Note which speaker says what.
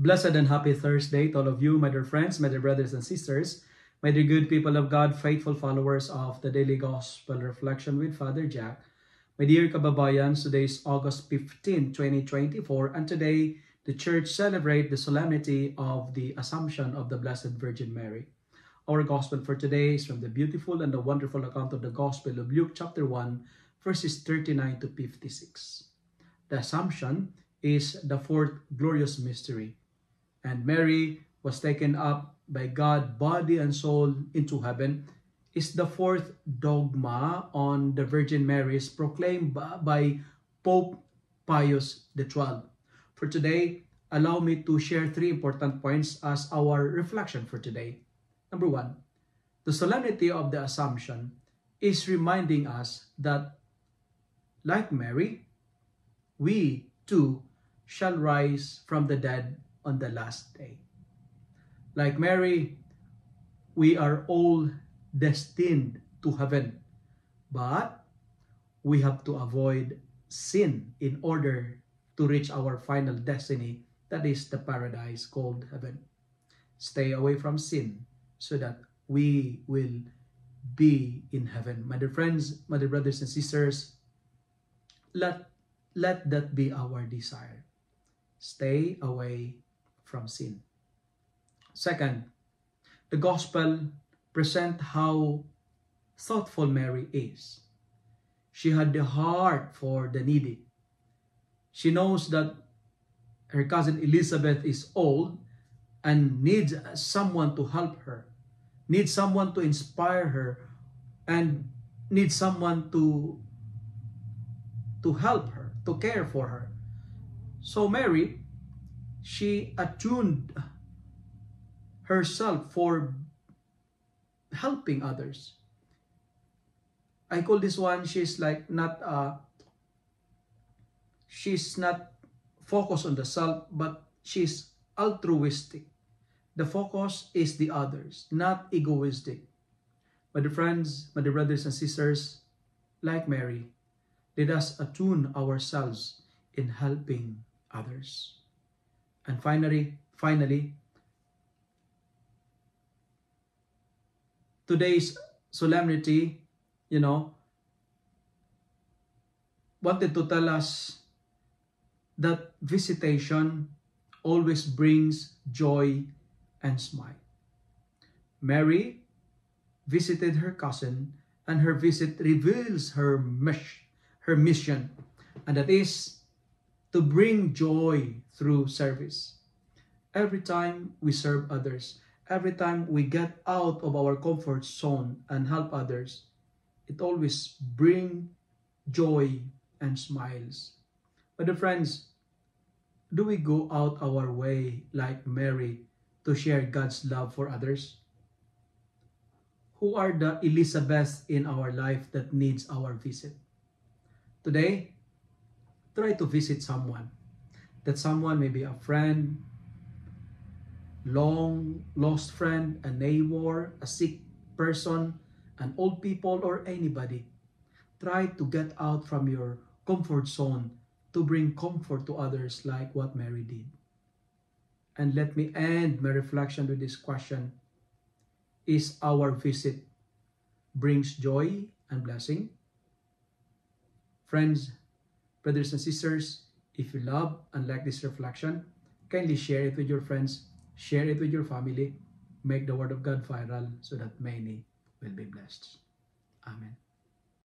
Speaker 1: Blessed and happy Thursday to all of you, my dear friends, my dear brothers and sisters, my dear good people of God, faithful followers of the Daily Gospel Reflection with Father Jack. My dear kababayans, today is August 15, 2024, and today the Church celebrates the solemnity of the Assumption of the Blessed Virgin Mary. Our Gospel for today is from the beautiful and the wonderful account of the Gospel of Luke chapter 1, verses 39 to 56. The Assumption is the fourth glorious mystery. And Mary was taken up by God, body and soul, into heaven, is the fourth dogma on the Virgin Mary is proclaimed by Pope Pius XII. For today, allow me to share three important points as our reflection for today. Number one, the solemnity of the Assumption is reminding us that, like Mary, we too shall rise from the dead on the last day. Like Mary, we are all destined to heaven, but we have to avoid sin in order to reach our final destiny, that is the paradise called heaven. Stay away from sin so that we will be in heaven. My dear friends, my dear brothers and sisters, let that be our desire. Stay away from sin. Second, the Gospel presents how thoughtful Mary is. She had the heart for the needy. She knows that her cousin Elizabeth is old and needs someone to help her, needs someone to inspire her, and needs someone to help her, to care for her. So Mary, she attuned herself for helping others. I call this one, she's not focused on the self, but she's altruistic. The focus is the others, not egoistic. My dear friends, my dear brothers and sisters, like Mary, let us attune ourselves in helping others. And finally, today's solemnity, wanted to tell us that visitation always brings joy and smile. Mary visited her cousin, and her visit reveals her mission, and that is to bring joy through service. Every time we serve others, every time we get out of our comfort zone and help others, it always brings joy and smiles. But dear friends, do we go out our way like Mary to share God's love for others? Who are the Elizabeths in our life that needs our visit? Today, try to visit someone. That someone may be a friend, long lost friend, a neighbor, a sick person, an old people, or anybody. Try to get out from your comfort zone to bring comfort to others like what Mary did. And let me end my reflection with this question. Is our visit brings joy and blessing? Friends, brothers and sisters, if you love and like this reflection, kindly share it with your friends, share it with your family, make the Word of God viral so that many will be blessed. Amen.